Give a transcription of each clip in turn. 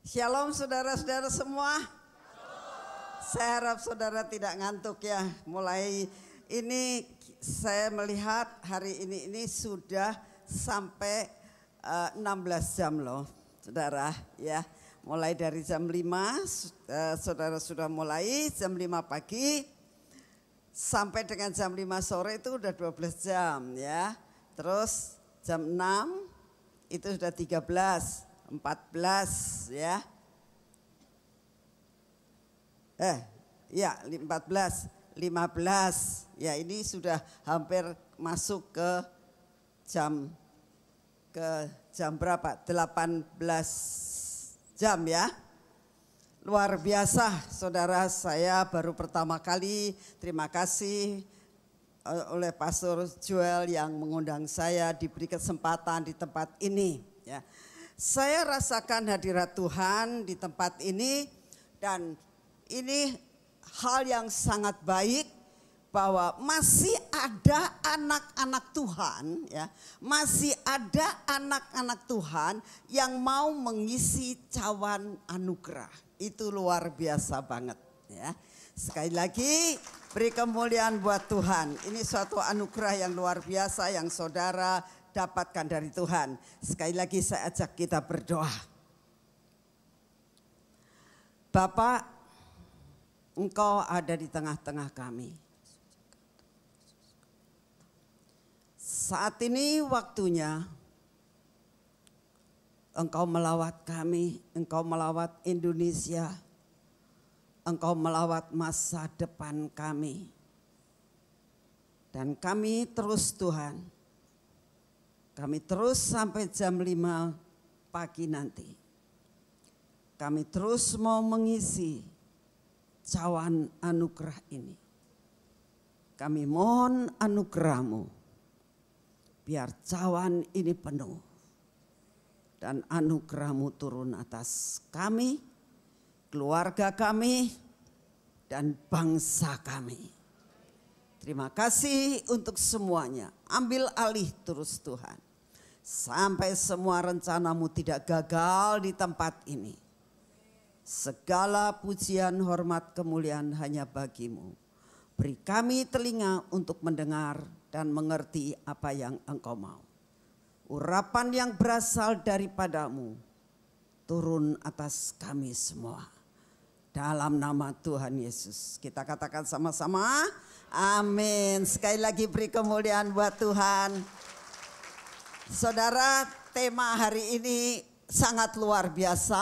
Shalom saudara-saudara semua. Saya harap saudara tidak ngantuk ya. Mulai ini saya melihat hari ini sudah sampai 16 jam loh saudara ya. Mulai dari jam 5 saudara sudah mulai jam 5 pagi sampai dengan jam 5 sore itu udah 12 jam ya. Terus jam 6 itu sudah 13, 14 ya. Ya 14, 15 ya, ini sudah hampir masuk ke jam berapa? 18 jam ya. Luar biasa saudara, saya baru pertama kali, terima kasih oleh Pastor Joel yang mengundang saya, diberi kesempatan di tempat ini ya. Saya rasakan hadirat Tuhan di tempat ini dan ini hal yang sangat baik bahwa masih ada anak-anak Tuhan ya, masih ada anak-anak Tuhan yang mau mengisi cawan anugerah. Itu luar biasa banget ya. Sekali lagi beri kemuliaan buat Tuhan. Ini suatu anugerah yang luar biasa yang saudara dapatkan dari Tuhan. Sekali lagi saya ajak kita berdoa. Bapak, Engkau ada di tengah-tengah kami. Saat ini waktunya Engkau melawat kami, Engkau melawat Indonesia, Engkau melawat masa depan kami. Dan kami terus Tuhan, kami terus sampai jam 5 pagi nanti. Kami terus mau mengisi cawan anugerah ini. Kami mohon anugerah-Mu, biar cawan ini penuh. Dan anugerah-Mu turun atas kami, keluarga kami, dan bangsa kami. Terima kasih untuk semuanya. Ambil alih terus Tuhan. Sampai semua rencana-Mu tidak gagal di tempat ini. Segala pujian, hormat, kemuliaan hanya bagi-Mu. Beri kami telinga untuk mendengar dan mengerti apa yang Engkau mau. Urapan yang berasal daripada-Mu turun atas kami semua. Dalam nama Tuhan Yesus kita katakan sama-sama, amin. Sekali lagi beri kemuliaan buat Tuhan. Saudara, tema hari ini sangat luar biasa,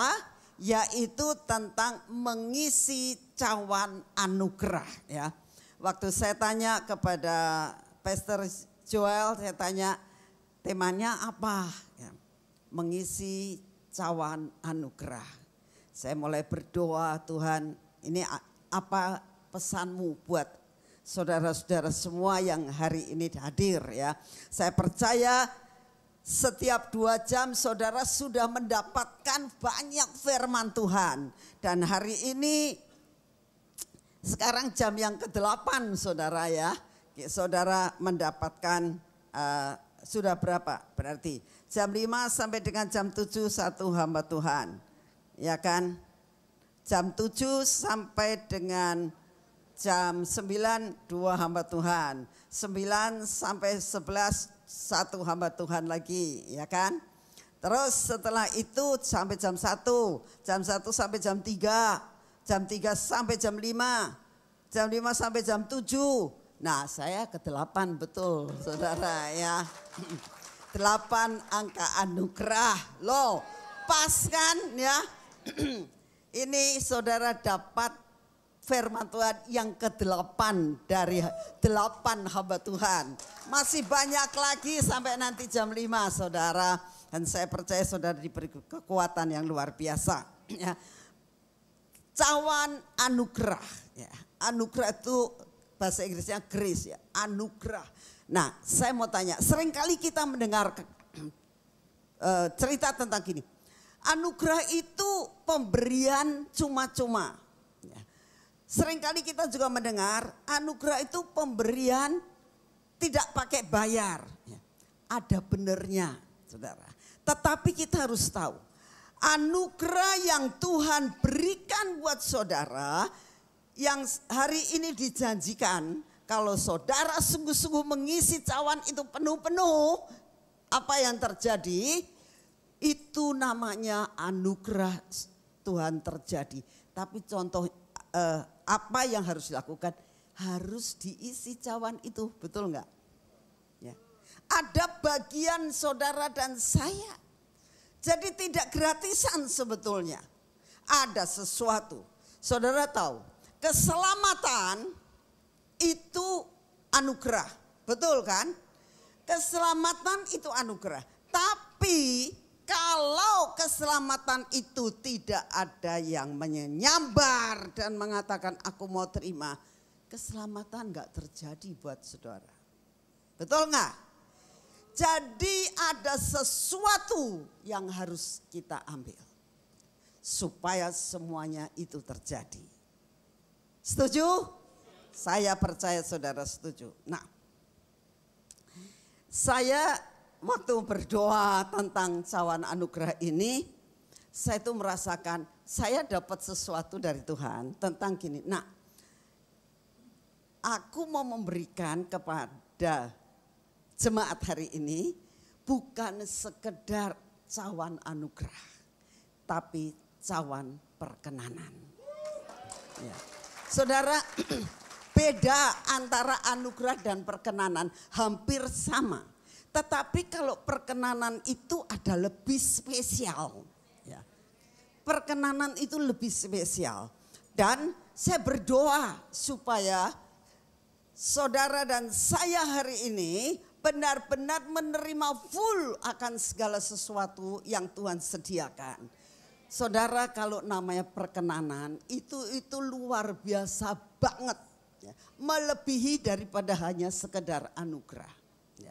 yaitu tentang mengisi cawan anugerah ya. Waktu saya tanya kepada Pastor Joel, saya tanya temanya apa ya, mengisi cawan anugerah. Saya mulai berdoa, Tuhan ini apa pesan-Mu buat saudara-saudara semua yang hari ini hadir ya. Saya percaya setiap 2 jam saudara sudah mendapatkan banyak firman Tuhan. Dan hari ini sekarang jam yang ke-8 saudara ya. Saudara mendapatkan sudah berapa? Berarti jam 5 sampai dengan jam 7 satu hamba Tuhan. Ya kan? Jam 7 sampai dengan jam 9 2 hamba Tuhan. 9 sampai 11 satu hamba Tuhan lagi ya kan. Terus setelah itu sampai jam 1 sampai jam 3, jam 3 sampai jam 5, jam 5 sampai jam 7. Nah saya ke-8 betul saudara ya. 8 angka anugerah loh, pas kan ya. Ini saudara dapat firman Tuhan yang ke-8 dari 8 hamba Tuhan. Masih banyak lagi sampai nanti jam 5 saudara. Dan saya percaya saudara diberi kekuatan yang luar biasa. Ya. Cawan anugerah. Ya. Anugerah itu bahasa Inggrisnya grace ya. Anugerah. Nah saya mau tanya, seringkali kita mendengar cerita tentang gini. Anugerah itu pemberian cuma-cuma. Seringkali kita juga mendengar anugerah itu pemberian tidak pakai bayar. Ada benernya saudara. Tetapi kita harus tahu Anugerah yang Tuhan berikan buat saudara, yang hari ini dijanjikan, kalau saudara sungguh-sungguh mengisi cawan itu penuh-penuh, apa yang terjadi? Itu namanya anugerah Tuhan terjadi. Tapi contoh apa yang harus dilakukan? Harus diisi cawan itu, betul enggak? Ya. Ada bagian saudara dan saya. Jadi tidak gratisan sebetulnya. Ada sesuatu. Saudara tahu, keselamatan itu anugerah. Betul kan? Keselamatan itu anugerah. Tapi kalau keselamatan itu tidak ada yang menyambar dan mengatakan aku mau terima, keselamatan enggak terjadi buat saudara. Betul enggak? Jadi ada sesuatu yang harus kita ambil supaya semuanya itu terjadi. Setuju? Saya percaya saudara setuju. Nah, saya waktu berdoa tentang cawan anugerah ini, saya itu merasakan saya dapat sesuatu dari Tuhan tentang gini. Nah, aku mau memberikan kepada jemaat hari ini bukan sekedar cawan anugerah, tapi cawan perkenanan. Ya. Saudara, beda antara anugerah dan perkenanan hampir sama. Tetapi kalau perkenanan itu ada lebih spesial. Ya. Perkenanan itu lebih spesial. Dan saya berdoa supaya saudara dan saya hari ini benar-benar menerima full akan segala sesuatu yang Tuhan sediakan. Saudara, kalau namanya perkenanan itu luar biasa banget. Ya. Melebihi daripada hanya sekedar anugerah. Ya.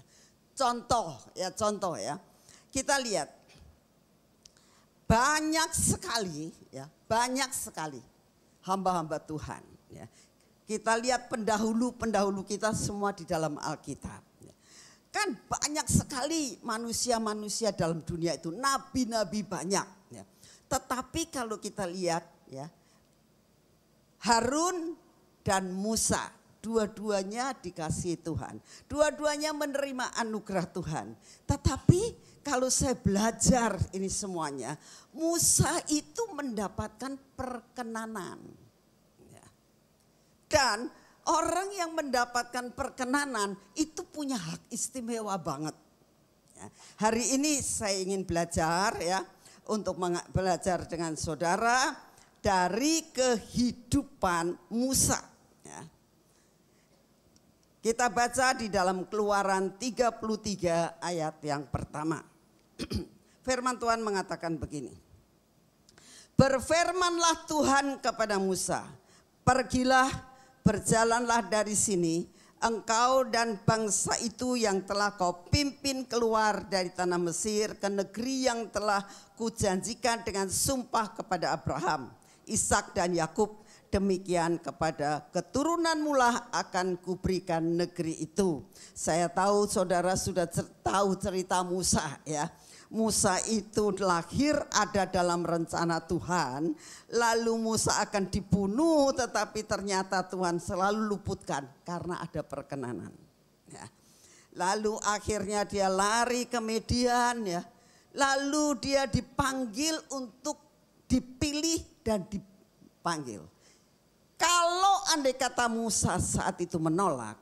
Contoh ya. Kita lihat banyak sekali hamba-hamba Tuhan. Ya. Kita lihat pendahulu kita semua di dalam Alkitab. Kan banyak sekali manusia-manusia dalam dunia itu, nabi-nabi banyak. Ya. Tetapi kalau kita lihat ya, Harun dan Musa, dua-duanya dikasihi Tuhan. Dua-duanya menerima anugerah Tuhan. Tetapi kalau saya belajar ini semuanya, Musa itu mendapatkan perkenanan. Ya. Dan orang yang mendapatkan perkenanan itu punya hak istimewa banget. Ya. Hari ini saya ingin belajar ya, untuk belajar dengan saudara dari kehidupan Musa. Ya. Kita baca di dalam Keluaran 33 ayat yang pertama. Firman Tuhan mengatakan begini. Berfirmanlah Tuhan kepada Musa, pergilah, berjalanlah dari sini, engkau dan bangsa itu yang telah kau pimpin keluar dari tanah Mesir ke negeri yang telah kujanjikan dengan sumpah kepada Abraham, Ishak dan Yakub. Demikian kepada keturunanmu lah akan kuberikan negeri itu. Saya tahu saudara sudah tahu cerita Musa ya. Musa itu lahir ada dalam rencana Tuhan, lalu Musa akan dibunuh, tetapi ternyata Tuhan selalu luputkan karena ada perkenanan. Ya. Lalu akhirnya dia lari ke Midian ya, lalu dia dipanggil untuk dipilih dan dipanggil. Kalau andai kata Musa saat itu menolak,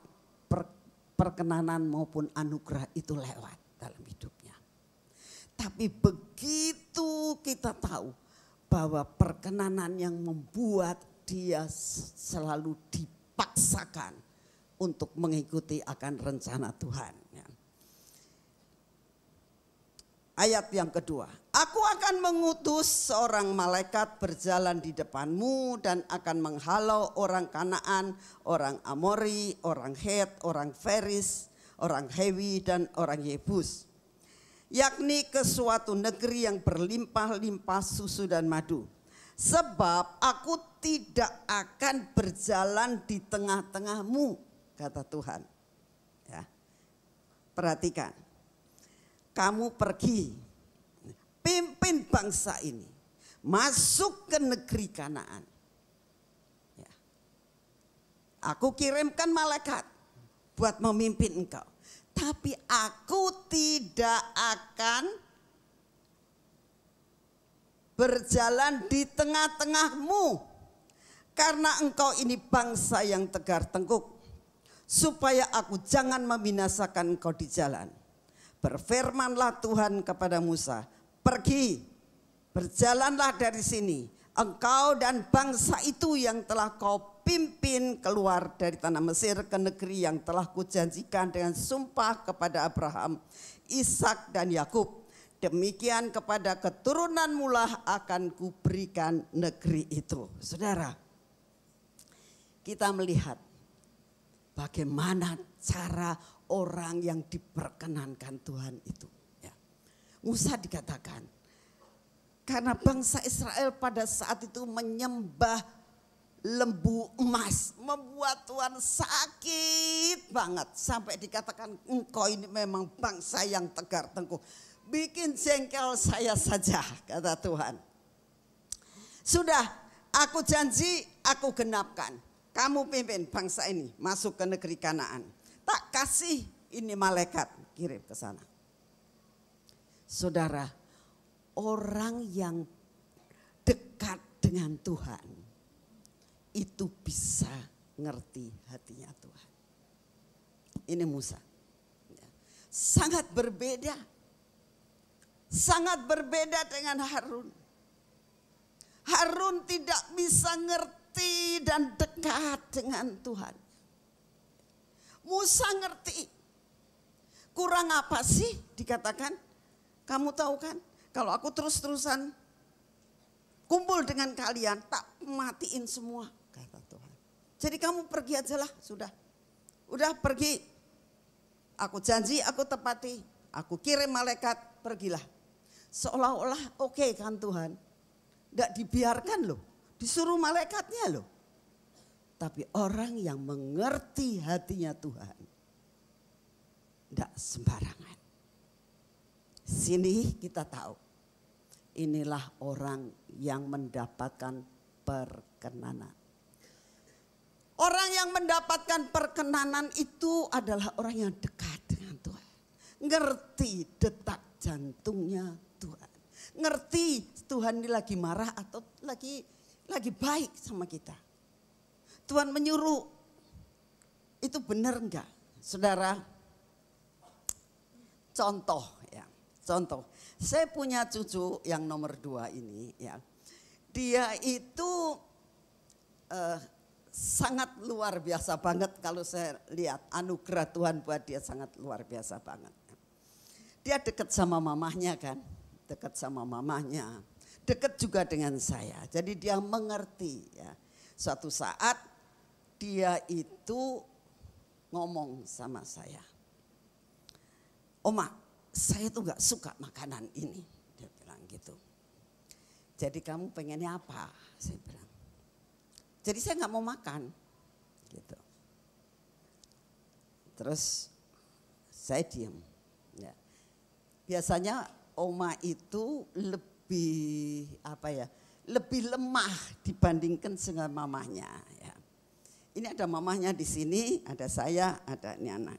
perkenanan maupun anugerah itu lewat dalam hidupnya. Tapi begitu kita tahu bahwa perkenanan yang membuat dia selalu dipaksakan untuk mengikuti akan rencana Tuhan. Ayat yang kedua, aku akan mengutus seorang malaikat berjalan di depanmu dan akan menghalau orang Kanaan, orang Amori, orang Het, orang Feris, orang Hewi dan orang Yebus. Yakni ke suatu negeri yang berlimpah-limpah susu dan madu. Sebab aku tidak akan berjalan di tengah-tengahmu, kata Tuhan. Ya. Perhatikan, kamu pergi, pimpin bangsa ini masuk ke negeri Kanaan. Ya. Aku kirimkan malaikat buat memimpin engkau. Tapi aku tidak akan berjalan di tengah-tengahmu. Karena engkau ini bangsa yang tegar tengkuk. Supaya aku jangan membinasakan engkau di jalan. Berfirmanlah Tuhan kepada Musa, pergi, berjalanlah dari sini. Engkau dan bangsa itu yang telah kau pimpin keluar dari tanah Mesir ke negeri yang telah kujanjikan dengan sumpah kepada Abraham, Ishak dan Yakub. Demikian kepada keturunanmu lah akan kuberikan negeri itu. Saudara, kita melihat bagaimana cara orang yang diperkenankan Tuhan itu. Ya. Musa dikatakan, karena bangsa Israel pada saat itu menyembah lembu emas, membuat Tuhan sakit banget. Sampai dikatakan engkau ini memang bangsa yang tegar tengkuk. Bikin jengkel saya saja, kata Tuhan. Sudah, aku janji, aku genapkan. Kamu pimpin bangsa ini masuk ke negeri Kanaan. Tak kasih ini malaikat kirim ke sana. Saudara, orang yang dekat dengan Tuhan itu bisa ngerti hatinya Tuhan. Ini Musa. Sangat berbeda. Sangat berbeda dengan Harun. Harun tidak bisa ngerti dan dekat dengan Tuhan. Musa ngerti. Kurang apa sih dikatakan? Kamu tahu kan, kalau aku terus-terusan kumpul dengan kalian, tak matiin semua, kata Tuhan. Jadi kamu pergi aja lah, sudah. Udah pergi. Aku janji, aku tepati. Aku kirim malaikat, pergilah. Seolah-olah oke kan Tuhan. Tidak dibiarkan loh, disuruh malaikatnya loh. Tapi orang yang mengerti hatinya Tuhan, tidak sembarangan. Sini kita tahu, inilah orang yang mendapatkan perkenanan. Orang yang mendapatkan perkenanan itu adalah orang yang dekat dengan Tuhan. Ngerti detak jantungnya Tuhan. Ngerti Tuhan ini lagi marah atau lagi baik sama kita. Tuhan menyuruh, itu benar enggak? Saudara, contoh ya, contoh. Saya punya cucu yang nomor 2 ini ya. Dia itu sangat luar biasa banget kalau saya lihat anugerah Tuhan buat dia sangat luar biasa banget. Dia dekat sama mamahnya kan, dekat sama mamahnya, dekat juga dengan saya. Jadi dia mengerti ya. Suatu saat dia itu ngomong sama saya, Oma, saya tuh gak suka makanan ini. Dia bilang gitu. Jadi kamu pengennya apa? Saya bilang. Jadi saya gak mau makan. Gitu. Terus saya diam. Ya. Biasanya Oma itu lebih lebih lemah dibandingkan dengan mamahnya. Ya. Ini ada mamahnya di sini, ada saya, ada ini anak.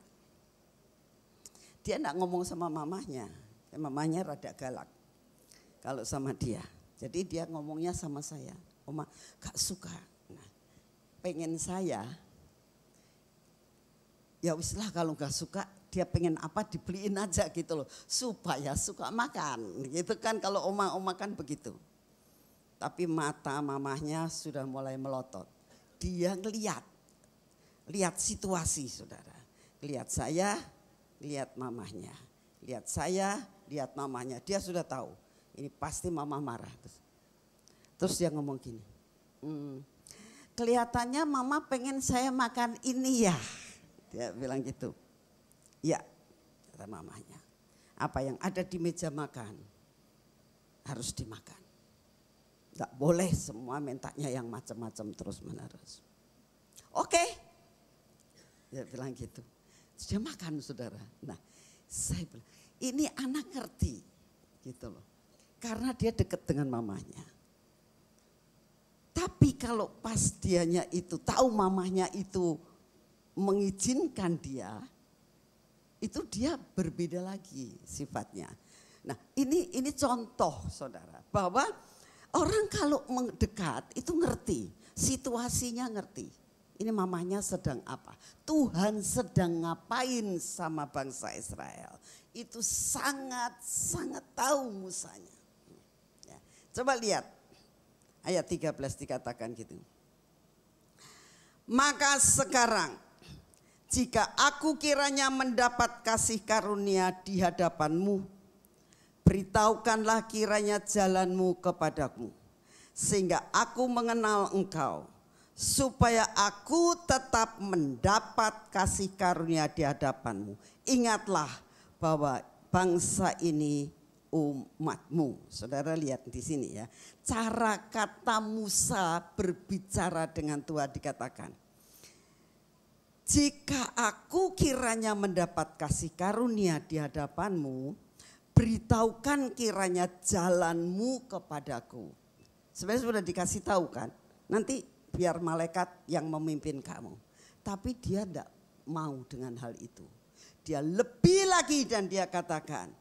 Dia enggak ngomong sama mamahnya, mamahnya rada galak kalau sama dia. Jadi dia ngomongnya sama saya, Oma gak suka. Nah, pengen saya, ya wis lah kalau gak suka, dia pengen apa dibeliin aja gitu loh, supaya suka makan. Gitu kan kalau oma-oma kan begitu. Tapi mata mamahnya sudah mulai melotot. Dia lihat situasi saudara. Lihat saya, lihat mamahnya. Lihat saya, lihat mamahnya. Dia sudah tahu, ini pasti mama marah. Terus dia ngomong gini, kelihatannya mama pengen saya makan ini ya. Dia bilang gitu. Ya, kata mamahnya. Apa yang ada di meja makan harus dimakan. Gak boleh semua mintanya yang macam-macam terus menerus. Oke. Dia bilang gitu. Terus dia makan saudara. Nah saya bilang ini anak ngerti gitu loh. karena dia dekat dengan mamanya. Tapi kalau pas dianya itu tahu mamanya itu mengizinkan dia, itu dia berbeda lagi sifatnya. Nah, ini contoh saudara, bahwa orang kalau mendekat itu ngerti, situasinya ngerti. Ini mamanya sedang apa? Tuhan sedang ngapain sama bangsa Israel? Itu sangat tahu Musanya. Ya, coba lihat ayat 13 dikatakan gitu. Maka sekarang jika aku kiranya mendapat kasih karunia di hadapanmu, beritahukanlah kiranya jalanmu kepadaku, sehingga aku mengenal engkau, supaya aku tetap mendapat kasih karunia di hadapanmu. Ingatlah bahwa bangsa ini umatmu. Saudara lihat di sini ya, cara kata Musa berbicara dengan Tuhan dikatakan, jika aku kiranya mendapat kasih karunia di hadapanmu, beritahukan kiranya jalanmu kepadaku. Sebenarnya sudah dikasih tahu kan, nanti biar malaikat yang memimpin kamu. Tapi dia tidak mau dengan hal itu. Dia lebih lagi dan dia katakan,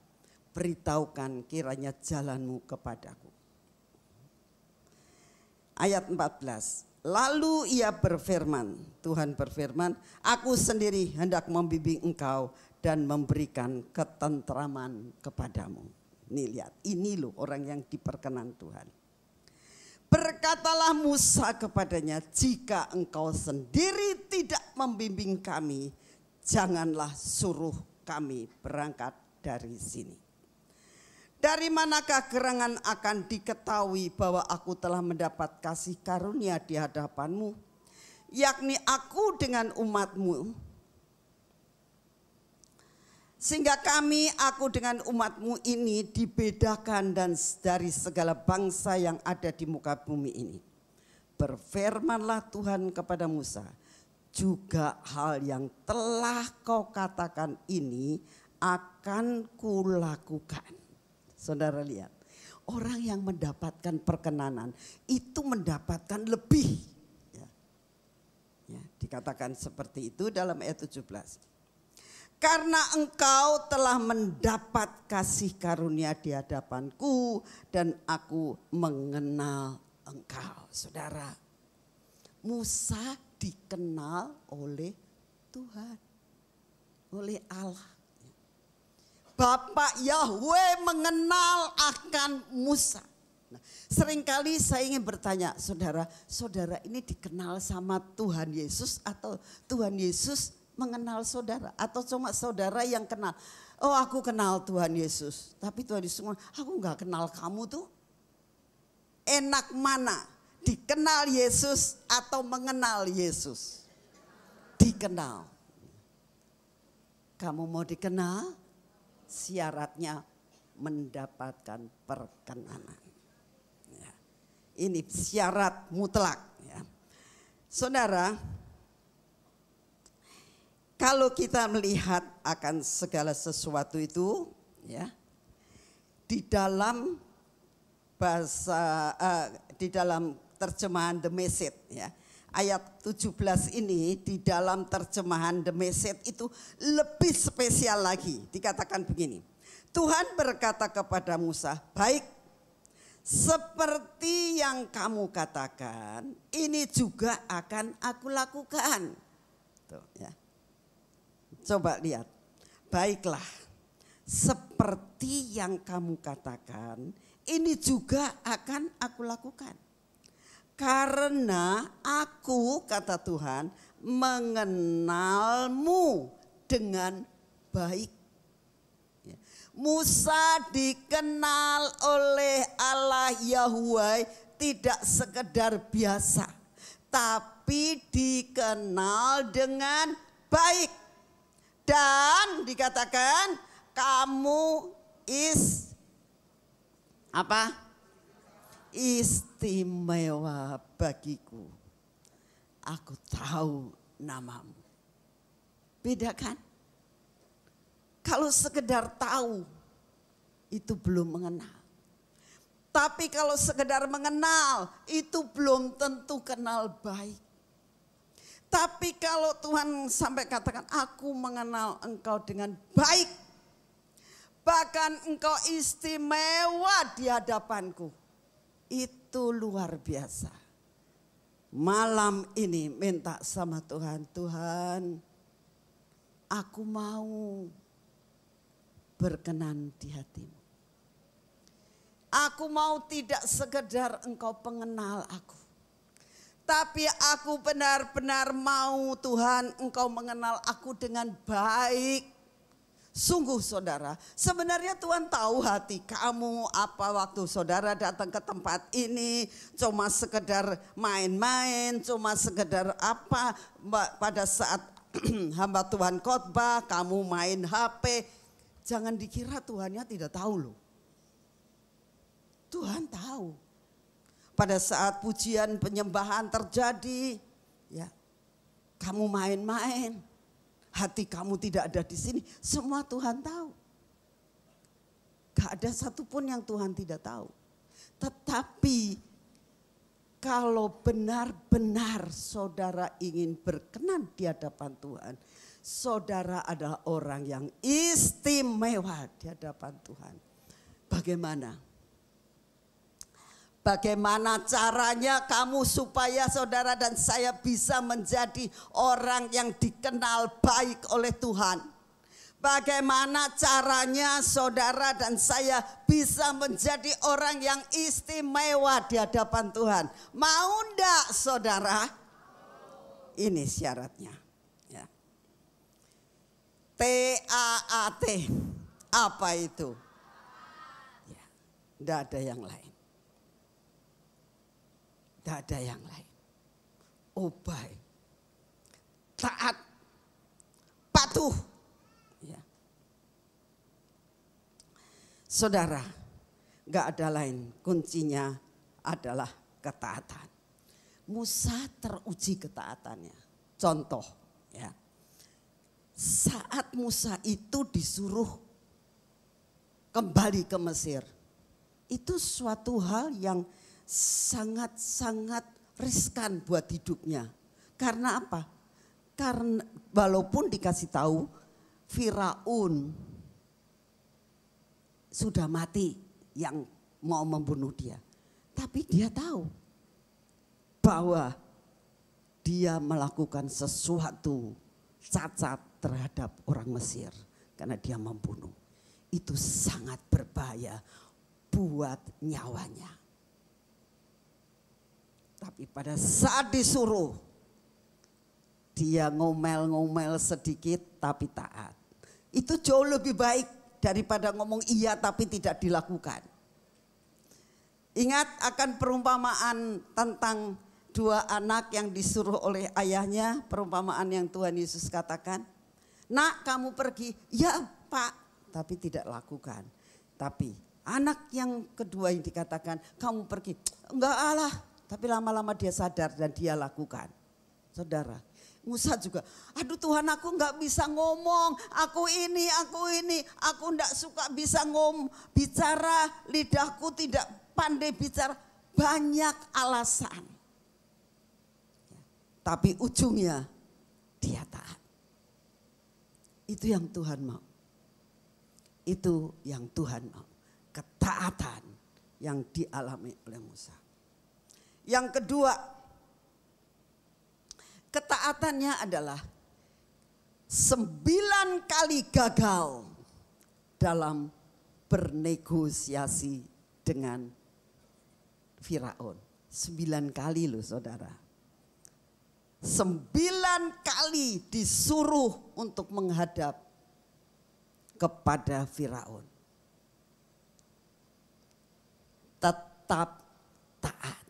beritahukan kiranya jalanmu kepadaku. Ayat 14, lalu ia berfirman, Tuhan berfirman, aku sendiri hendak membimbing engkau dan memberikan ketentraman kepadamu. Nih lihat, ini loh orang yang diperkenan Tuhan. Berkatalah Musa kepadanya, jika engkau sendiri tidak membimbing kami, janganlah suruh kami berangkat dari sini. Dari manakah gerangan akan diketahui bahwa aku telah mendapat kasih karunia di hadapanmu, yakni aku dengan umatmu, sehingga aku dengan umatmu ini dibedakan dan dari segala bangsa yang ada di muka bumi ini. Berfirmanlah Tuhan kepada Musa, juga hal yang telah kau katakan ini akan kulakukan. Saudara lihat, orang yang mendapatkan perkenanan itu mendapatkan lebih. Ya, dikatakan seperti itu dalam ayat 17. Karena engkau telah mendapat kasih karunia di hadapanku dan aku mengenal engkau. Saudara, Musa dikenal oleh Tuhan, oleh Allah. Bapak Yahweh mengenal akan Musa. Nah, seringkali saya ingin bertanya, saudara ini dikenal sama Tuhan Yesus atau Tuhan Yesus mengenal saudara, atau cuma saudara yang kenal? Oh, aku kenal Tuhan Yesus, tapi Tuhan Yesus ngomong, aku nggak kenal kamu tuh. Enak mana, dikenal Yesus atau mengenal Yesus? Dikenal. Kamu mau dikenal? Syaratnya mendapatkan perkenanan. Ya. Ini syarat mutlak. Ya. Saudara, kalau kita melihat akan segala sesuatu itu, ya, di dalam bahasa, di dalam terjemahan The Message, ya, ayat 17 ini di dalam terjemahan The Message itu lebih spesial lagi. Dikatakan begini, Tuhan berkata kepada Musa, baik, seperti yang kamu katakan, ini juga akan aku lakukan. Tuh, ya. Coba lihat, baiklah, seperti yang kamu katakan, ini juga akan aku lakukan. Karena aku, kata Tuhan, mengenalmu dengan baik. Musa dikenal oleh Allah Yahweh tidak sekedar biasa, tapi dikenal dengan baik. Dan dikatakan kamu istimewa bagiku. Aku tahu namamu. Beda kan? Kalau sekedar tahu itu belum mengenal. Tapi kalau sekedar mengenal, itu belum tentu kenal baik. Tapi kalau Tuhan sampai katakan, aku mengenal engkau dengan baik, bahkan engkau istimewa di hadapanku, itu luar biasa. Malam ini minta sama Tuhan, Tuhan, aku mau berkenan di hatimu. Aku mau tidak sekedar engkau pengenal aku, tapi aku benar-benar mau Tuhan engkau mengenal aku dengan baik. Sungguh saudara, sebenarnya Tuhan tahu hati kamu apa waktu saudara datang ke tempat ini. Cuma sekedar main-main, cuma sekedar apa pada saat hamba Tuhan khotbah kamu main HP. Jangan dikira Tuhannya tidak tahu loh. Tuhan tahu. Pada saat pujian penyembahan terjadi, ya kamu main-main, hati kamu tidak ada di sini, semua Tuhan tahu. Gak ada satupun yang Tuhan tidak tahu. Tetapi kalau benar-benar saudara ingin berkenan di hadapan Tuhan, saudara adalah orang yang istimewa di hadapan Tuhan. Bagaimana? Bagaimana caranya kamu supaya saudara dan saya bisa menjadi orang yang dikenal baik oleh Tuhan? Bagaimana caranya saudara dan saya bisa menjadi orang yang istimewa di hadapan Tuhan? Mau ndak saudara? Ini syaratnya. Ya. TAAT. Apa itu? Ya, ndak ada yang lain. Tidak ada yang lain. Obey, taat, patuh. Ya. Saudara, gak ada lain. Kuncinya adalah ketaatan. Musa teruji ketaatannya. Contoh, ya. Saat Musa itu disuruh kembali ke Mesir, itu suatu hal yang sangat-sangat riskan buat hidupnya. Karena apa? Karena walaupun dikasih tahu Firaun sudah mati yang mau membunuh dia, tapi dia tahu bahwa dia melakukan sesuatu cacat terhadap orang Mesir karena dia membunuh. Itu sangat berbahaya buat nyawanya. Tapi pada saat disuruh, dia ngomel-ngomel sedikit tapi taat. Itu jauh lebih baik daripada ngomong iya tapi tidak dilakukan. Ingat akan perumpamaan tentang dua anak yang disuruh oleh ayahnya. Perumpamaan yang Tuhan Yesus katakan. Nak, kamu pergi. Ya Pak, tapi tidak lakukan. Tapi anak yang kedua yang dikatakan, kamu pergi. Enggak Allah. Tapi lama-lama dia sadar dan dia lakukan. Saudara, Musa juga, aduh Tuhan aku enggak bisa ngomong, aku ini, aku enggak suka bisa bicara, lidahku tidak pandai bicara. Banyak alasan. Tapi ujungnya dia taat. Itu yang Tuhan mau. Itu yang Tuhan mau. Ketaatan yang dialami oleh Musa. Yang kedua, ketaatannya adalah 9 kali gagal dalam bernegosiasi dengan Firaun. 9 kali loh saudara. 9 kali disuruh untuk menghadap kepada Firaun. Tetap taat.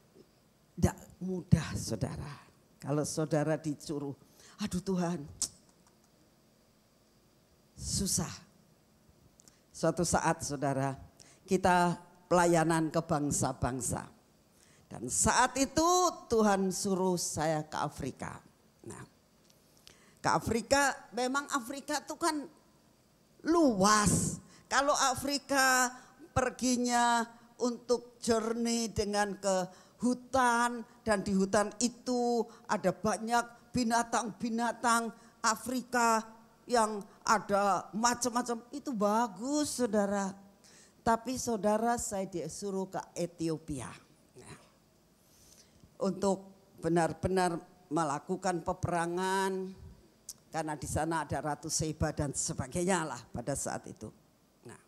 Tidak mudah saudara. Kalau saudara disuruh, aduh Tuhan, susah. Suatu saat saudara, kita pelayanan ke bangsa-bangsa. Dan saat itu Tuhan suruh saya ke Afrika. Nah, ke Afrika, memang Afrika itu kan luas. Kalau Afrika perginya untuk journey dengan ke hutan, dan di hutan itu ada banyak binatang-binatang Afrika yang ada macam-macam. Itu bagus saudara. Tapi saudara, saya disuruh ke Ethiopia untuk benar-benar melakukan peperangan, karena di sana ada Ratu Sheba dan sebagainya lah pada saat itu. Nah,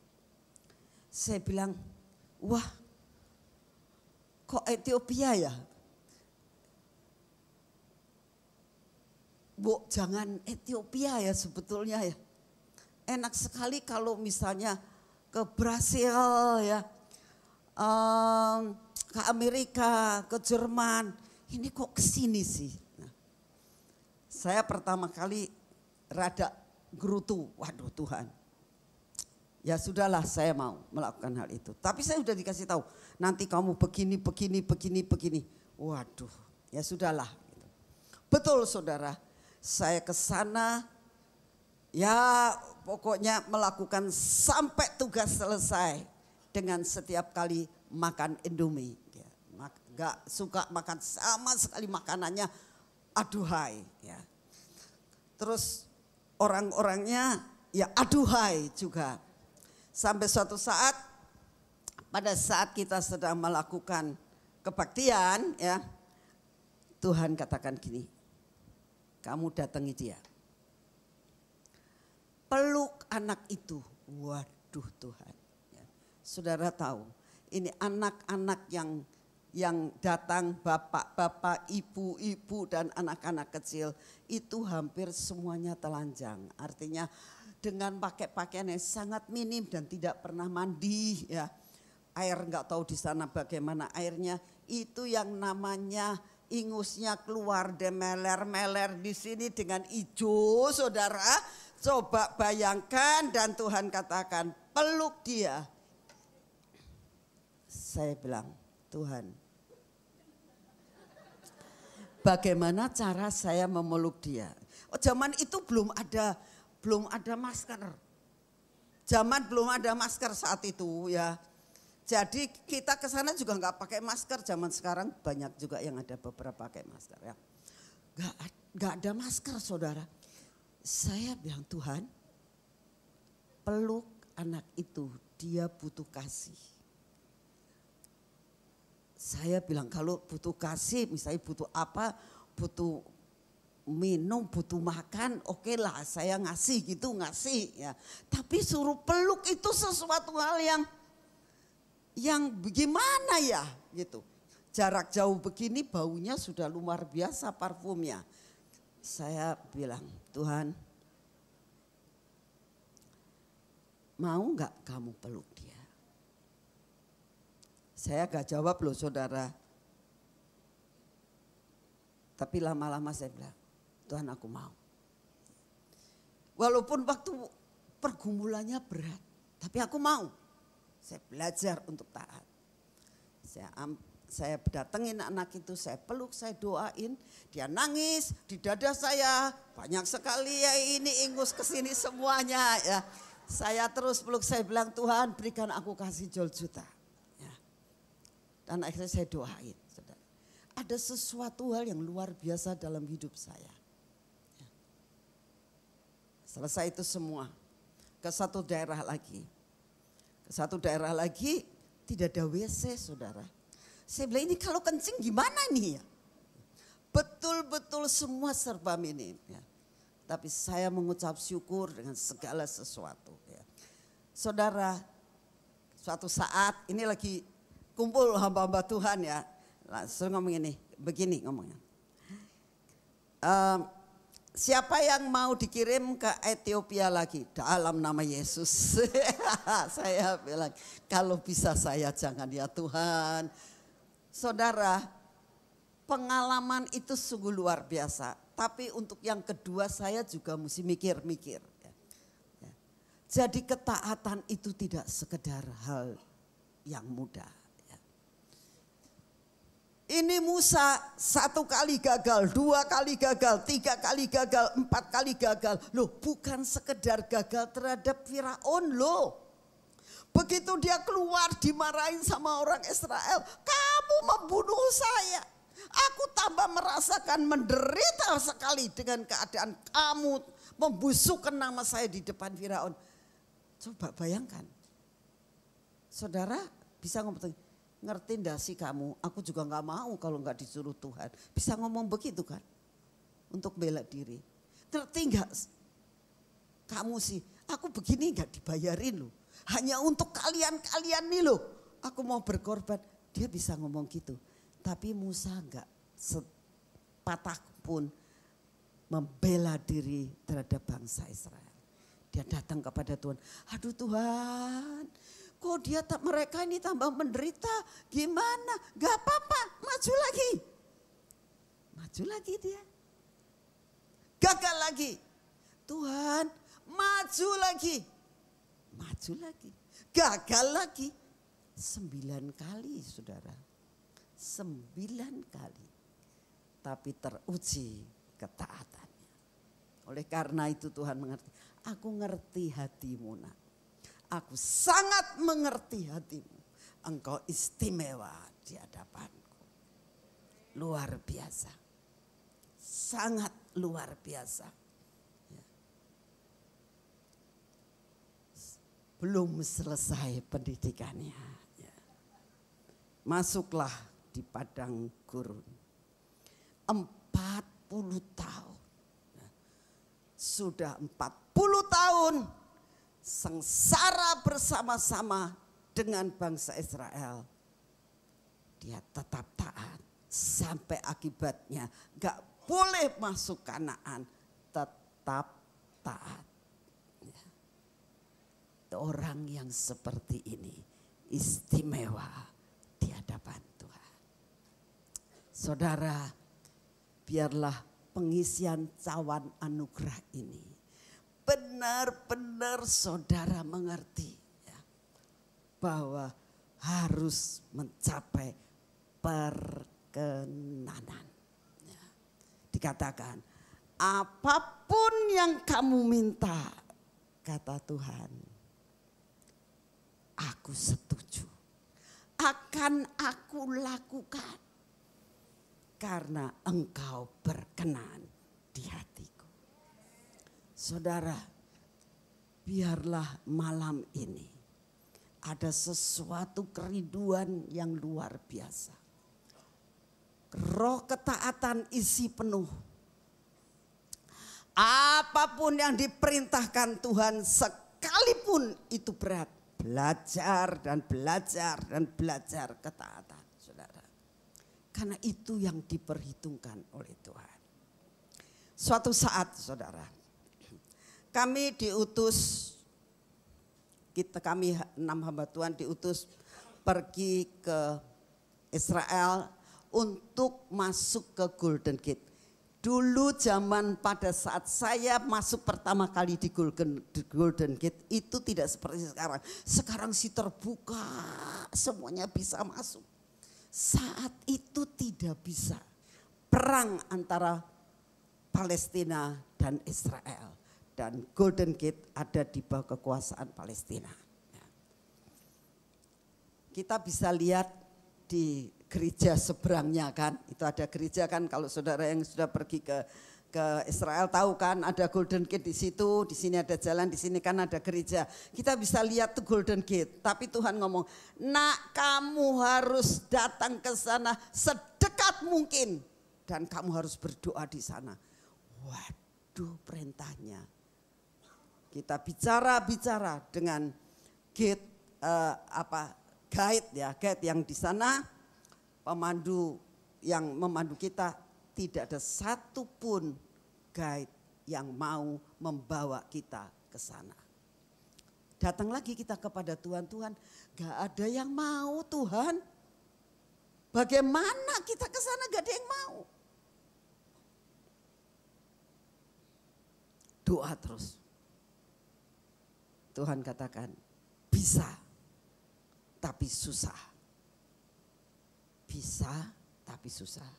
saya bilang, wah, kok Ethiopia ya? Bu, jangan Ethiopia ya sebetulnya ya. Enak sekali kalau misalnya ke Brasil ya, ke Amerika, ke Jerman. Ini kok kesini sih? Nah, saya pertama kali rada gerutu, waduh Tuhan. Ya sudahlah, saya mau melakukan hal itu. Tapi saya sudah dikasih tahu, nanti kamu begini. Waduh, ya sudahlah. Betul saudara, saya ke sana, ya pokoknya melakukan sampai tugas selesai dengan setiap kali makan Indomie. Gak suka makan sama sekali makanannya, aduhai. Ya. Terus orang-orangnya ya aduhai juga. Sampai suatu saat, pada saat kita sedang melakukan kebaktian, ya, Tuhan katakan gini, kamu datangi dia, peluk anak itu. Waduh Tuhan, ya. Saudara tahu, ini anak-anak yang datang, bapak-bapak, ibu-ibu dan anak-anak kecil itu hampir semuanya telanjang. Artinya dengan pakai pakaian yang sangat minim dan tidak pernah mandi ya. Air nggak tahu di sana bagaimana airnya. Itu yang namanya ingusnya keluar demeler-meler di sini dengan hijau, saudara. Coba bayangkan, dan Tuhan katakan peluk dia. Saya bilang, Tuhan, bagaimana cara saya memeluk dia? Oh, zaman itu belum ada masker. Zaman belum ada masker saat itu ya. Jadi kita ke sana juga nggak pakai masker. Zaman sekarang banyak juga yang ada beberapa pakai masker ya. Nggak ada masker saudara. Saya bilang, Tuhan, peluk anak itu, dia butuh kasih. Saya bilang kalau butuh kasih, misalnya butuh apa, butuh minum, butuh makan, oke lah saya ngasih gitu, ngasih ya. Tapi suruh peluk itu sesuatu hal yang bagaimana ya gitu. Jarak jauh begini baunya sudah luar biasa parfumnya. Saya bilang, Tuhan, mau nggak kamu peluk dia? Saya gak jawab loh saudara. Tapi lama-lama saya bilang, Tuhan aku mau. Walaupun waktu pergumulannya berat, tapi aku mau. Saya belajar untuk taat. Saya datengin anak itu, saya peluk, saya doain. Dia nangis di dada saya, banyak sekali ya ini ingus kesini semuanya ya. Saya terus peluk, saya bilang Tuhan berikan aku kasih juta. Ya. Dan akhirnya saya doain. Saudara. Ada sesuatu hal yang luar biasa dalam hidup saya. Ya. Selesai itu semua, ke satu daerah lagi. Ke satu daerah lagi tidak ada WC saudara. Saya bilang ini kalau kencing gimana nih ya. Betul-betul semua serba minim ya. Tapi saya mengucap syukur dengan segala sesuatu ya. Saudara, suatu saat ini lagi kumpul hamba-hamba Tuhan ya. Langsung ngomong ini, begini ngomongnya. Siapa yang mau dikirim ke Ethiopia lagi dalam nama Yesus? Saya bilang kalau bisa saya jangan ya Tuhan. Saudara, pengalaman itu sungguh luar biasa. Tapi untuk yang kedua saya juga mesti mikir-mikir. Jadi ketaatan itu tidak sekedar hal yang mudah. Ini Musa 1 kali gagal, 2 kali gagal, 3 kali gagal, 4 kali gagal. Loh bukan sekedar gagal terhadap Firaun loh. Begitu dia keluar dimarahin sama orang Israel. Kamu membunuh saya. Aku tambah merasakan menderita sekali dengan keadaan kamu membusukkan nama saya di depan Firaun. Coba bayangkan. Saudara bisa ngomong, ngerti enggak sih kamu? Aku juga enggak mau kalau enggak disuruh Tuhan. Bisa ngomong begitu kan? Untuk bela diri. Ngerti enggak? Kamu sih, aku begini enggak dibayarin loh. Hanya untuk kalian-kalian nih loh. Aku mau berkorban. Dia bisa ngomong gitu. Tapi Musa enggak sepatah pun membela diri terhadap bangsa Israel. Dia datang kepada Tuhan. Aduh Tuhan, kok mereka ini tambah menderita. Gimana? Gak apa-apa, maju lagi. Maju lagi dia. Gagal lagi. Tuhan, maju lagi. Maju lagi. Gagal lagi. 9 kali saudara. 9 kali. Tapi teruji ketaatannya. Oleh karena itu Tuhan mengerti. Aku ngerti hatimu nak. Aku sangat mengerti hatimu. Engkau istimewa di hadapanku. Luar biasa. Sangat luar biasa. Ya. Belum selesai pendidikannya. Ya. Masuklah di padang gurun. 40 tahun. Sudah 40 tahun sengsara bersama-sama dengan bangsa Israel. Dia tetap taat sampai akibatnya gak boleh masuk Kanaan, tetap taat. Ya. Orang yang seperti ini istimewa di hadapan Tuhan. Saudara, biarlah pengisian cawan anugerah ini benar-benar saudara mengerti ya, bahwa harus mencapai perkenanan. Ya. Dikatakan apapun yang kamu minta, kata Tuhan, aku setuju, akan aku lakukan. Karena engkau berkenan di hatiku. Saudara, biarlah malam ini ada sesuatu kerinduan yang luar biasa. Roh ketaatan isi penuh. Apapun yang diperintahkan Tuhan sekalipun itu berat. Belajar dan belajar dan belajar ketaatan. Karena itu yang diperhitungkan oleh Tuhan. Suatu saat saudara, kami diutus, kami 6 hamba Tuhan diutus pergi ke Israel untuk masuk ke Golden Gate. Dulu zaman pada saat saya masuk pertama kali di Golden Gate itu tidak seperti sekarang. Sekarang sih terbuka, semuanya bisa masuk. Saat itu tidak bisa. Perang antara Palestina dan Israel. Dan Golden Gate ada di bawah kekuasaan Palestina. Kita bisa lihat di gereja seberangnya kan. Itu ada gereja kan, kalau saudara yang sudah pergi ke Israel tahu kan, ada Golden Gate di situ, di sini ada jalan, di sini kan ada gereja. Kita bisa lihat tuh Golden Gate, tapi Tuhan ngomong, "Nak, kamu harus datang ke sana sedekat mungkin dan kamu harus berdoa di sana." Waduh, perintahnya. Kita bicara dengan guide guide yang di sana, pemandu yang memandu kita, tidak ada satupun guide yang mau membawa kita ke sana. Datang lagi kita kepada Tuhan, Tuhan gak ada yang mau Tuhan. Bagaimana kita ke sana gak ada yang mau. Doa terus. Tuhan katakan bisa tapi susah. Bisa tapi susah.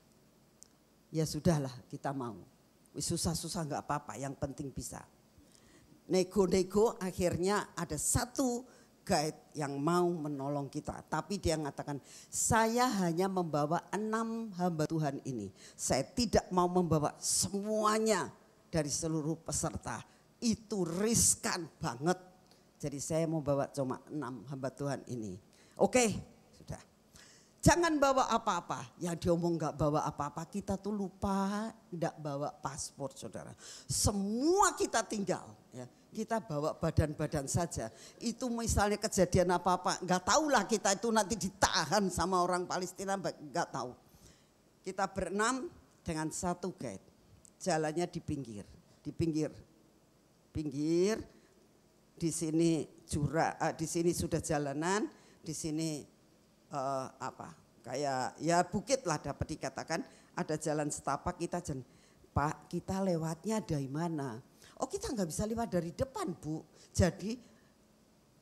Ya sudahlah kita mau. Susah-susah gak apa-apa, yang penting bisa. Nego-nego akhirnya ada satu guide yang mau menolong kita. Tapi dia mengatakan, saya hanya membawa 6 hamba Tuhan ini. Saya tidak mau membawa semuanya dari seluruh peserta. Itu riskan banget. Jadi saya mau bawa cuma 6 hamba Tuhan ini. Oke, sudah. Jangan bawa apa-apa. Yang diomong gak bawa apa-apa, kita tuh lupa gak bawa paspor, saudara. Semua kita tinggal, ya. Kita bawa badan-badan saja. Itu misalnya kejadian apa-apa, gak tahulah kita itu nanti ditahan sama orang Palestina, gak tahu. Kita berenam dengan satu guide. Jalannya di pinggir. Di sini di sini sudah jalanan, di sini kayak ya bukit lah dapat dikatakan, ada jalan setapak. Kita Pak, kita lewatnya dari mana? Oh, kita nggak bisa lewat dari depan, Bu. Jadi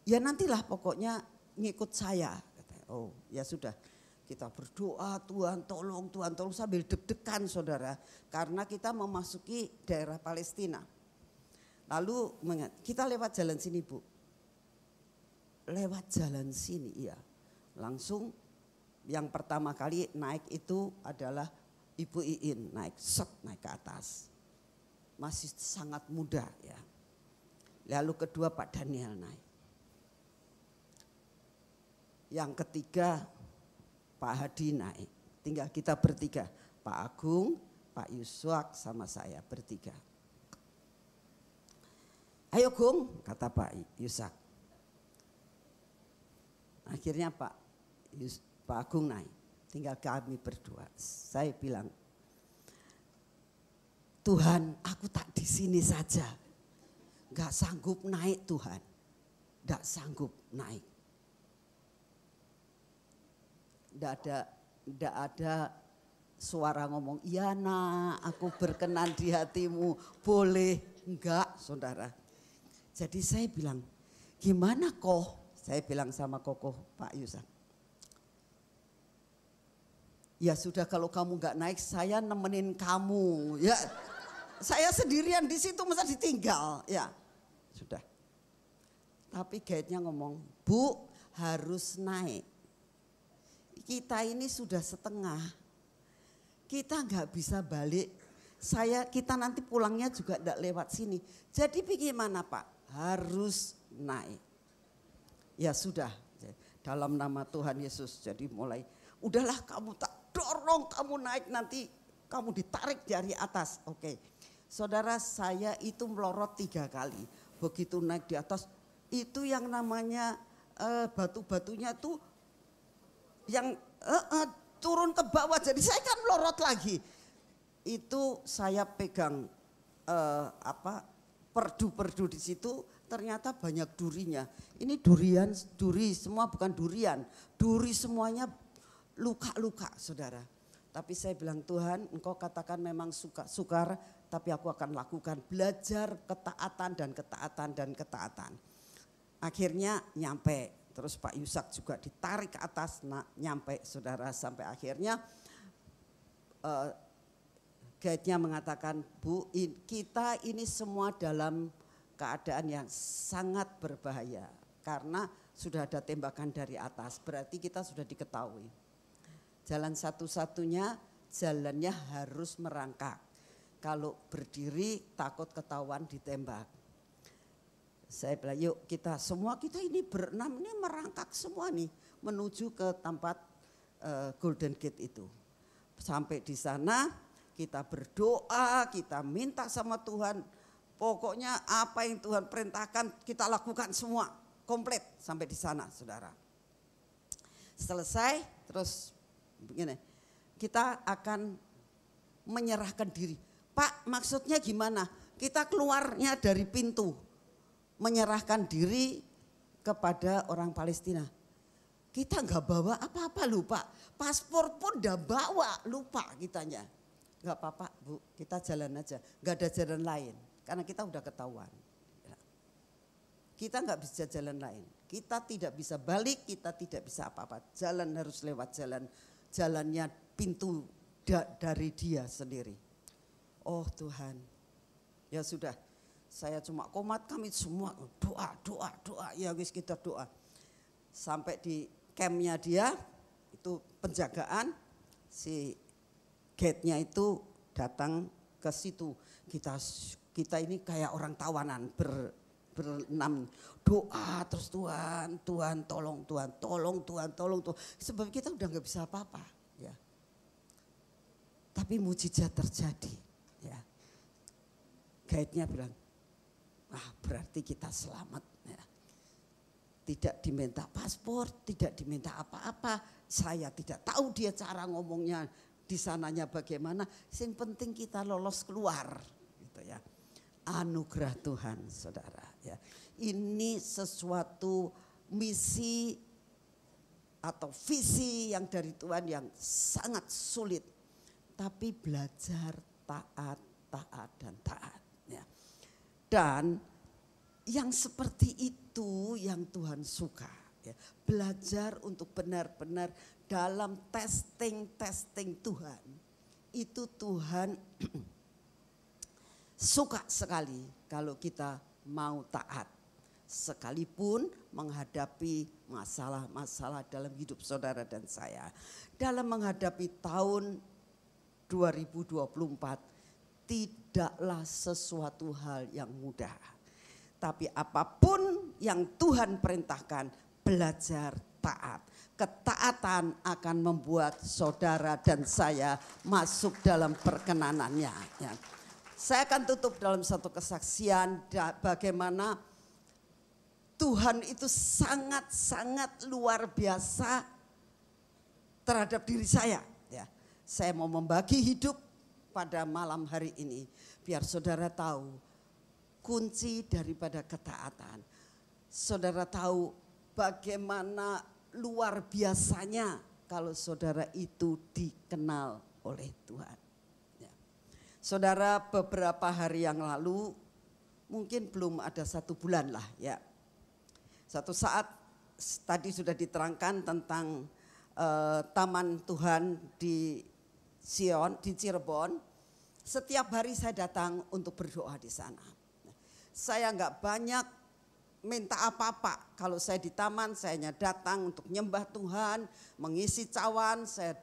ya nantilah pokoknya ngikut saya. Oh ya sudah, kita berdoa, Tuhan tolong sambil deg-degan, saudara, karena kita memasuki daerah Palestina. Lalu kita lewat jalan sini, Bu. Lewat jalan sini, iya. Langsung yang pertama kali naik itu adalah Ibu Iin, naik ke atas. Masih sangat muda, ya. Lalu kedua Pak Daniel naik. Yang ketiga Pak Hadi naik. Tinggal kita bertiga, Pak Agung, Pak Yusak sama saya bertiga. Ayo Gung, kata Pak Yusak. Akhirnya Pak Agung naik, tinggal kami berdua. Saya bilang, Tuhan, aku tak di sini saja. Gak sanggup naik, Tuhan. Gak sanggup naik. Gak ada suara ngomong, iya nak, aku berkenan di hatimu, boleh. Enggak, saudara. Jadi saya bilang, gimana kok? Saya bilang sama Kokoh Pak Yusak. Ya sudah, kalau kamu gak naik, saya nemenin kamu. Ya, saya sendirian di situ masa ditinggal. Ya, sudah. Tapi guide-nya ngomong, Bu, harus naik. Kita ini sudah setengah. Kita gak bisa balik. Kita nanti pulangnya juga gak lewat sini. Jadi bagaimana Pak? Harus naik. Ya sudah, dalam nama Tuhan Yesus. Jadi mulai, udahlah kamu tak dorong, kamu naik, nanti kamu ditarik dari atas. Oke. Saudara, saya itu melorot 3 kali. Begitu naik di atas, itu yang namanya batu-batunya tuh yang turun ke bawah. Jadi saya kan melorot lagi. Itu saya pegang perdu-perdu di situ, ternyata banyak durinya. Ini duri semua, bukan durian. Duri semuanya luka-luka, saudara. Tapi saya bilang, Tuhan, Engkau katakan memang sukar, tapi aku akan lakukan. Belajar ketaatan. Akhirnya nyampe. Terus Pak Yusak juga ditarik ke atas, nyampe, saudara. Sampai akhirnya guide-nya mengatakan, Bu, kita ini semua dalam keadaan yang sangat berbahaya. Karena sudah ada tembakan dari atas, berarti kita sudah diketahui. Jalan satu-satunya, jalannya harus merangkak. Kalau berdiri takut ketahuan ditembak. Saya bilang, yuk kita ini berenam ini merangkak semua nih. Menuju ke tempat Golden Gate itu. Sampai di sana kita berdoa, kita minta sama Tuhan. Pokoknya apa yang Tuhan perintahkan kita lakukan semua. Komplit sampai di sana, saudara. Selesai, terus begini, kita akan menyerahkan diri. Pak, maksudnya gimana? Kita keluarnya dari pintu, menyerahkan diri kepada orang Palestina. Kita nggak bawa apa-apa, lupa. Paspor pun udah bawa, lupa kitanya. Nggak apa-apa, Bu, kita jalan aja. Nggak ada jalan lain, karena kita udah ketahuan. Kita nggak bisa jalan lain. Kita tidak bisa balik, kita tidak bisa apa-apa. Jalan harus lewat jalannya pintu dari dia sendiri. Oh Tuhan, ya sudah. Saya cuma komat, kami semua doa. Ya wis kita doa. Sampai di campnya dia, itu penjagaan, si gate-nya itu datang ke situ. Kita ini kayak orang tawanan berenam, doa terus, Tuhan tolong, Tuhan tolong, Tuhan tolong. Sebab kita udah nggak bisa apa-apa, ya. Tapi mujizat terjadi, ya. Guide-nya bilang, berarti kita selamat, ya. Tidak diminta paspor, tidak diminta apa-apa. Saya tidak tahu dia cara ngomongnya di sananya bagaimana. Yang penting kita lolos keluar, gitu ya. Anugerah Tuhan, saudara. Ya. Ini sesuatu misi atau visi yang dari Tuhan yang sangat sulit. Tapi belajar taat dan taat. Ya. Dan yang seperti itu yang Tuhan suka, ya. Belajar untuk benar-benar dalam testing Tuhan. Itu Tuhan suka sekali kalau kita mau taat. Sekalipun menghadapi masalah-masalah dalam hidup saudara dan saya. Dalam menghadapi tahun 2024 tidaklah sesuatu hal yang mudah. Tapi apapun yang Tuhan perintahkan, belajar taat. Ketaatan akan membuat saudara dan saya masuk dalam perkenanannya. Ya. Saya akan tutup dalam satu kesaksian bagaimana Tuhan itu sangat-sangat luar biasa terhadap diri saya. Ya. Saya mau membagi hidup pada malam hari ini biar saudara tahu kunci daripada ketaatan. Saudara tahu bagaimana luar biasanya kalau saudara itu dikenal oleh Tuhan. Ya. Saudara, beberapa hari yang lalu, mungkin belum ada 1 bulan lah ya. Satu saat tadi sudah diterangkan tentang Taman Tuhan di Sion, di Cirebon. Setiap hari saya datang untuk berdoa di sana. Saya enggak banyak minta apa-apa. Kalau saya di taman, saya hanya datang untuk nyembah Tuhan, mengisi cawan, saya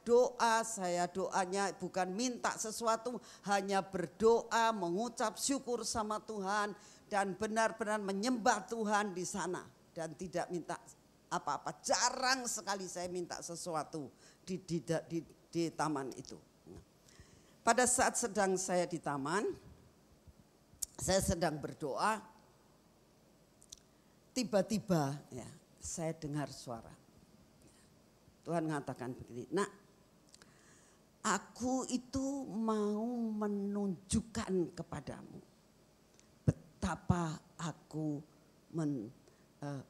doanya bukan minta sesuatu, hanya berdoa, mengucap syukur sama Tuhan dan benar-benar menyembah Tuhan di sana dan tidak minta apa-apa. Jarang sekali saya minta sesuatu di taman itu. Pada saat sedang saya di taman, saya sedang berdoa, tiba-tiba ya saya dengar suara. Tuhan mengatakan begini, "Nak, aku itu mau menunjukkan kepadamu betapa aku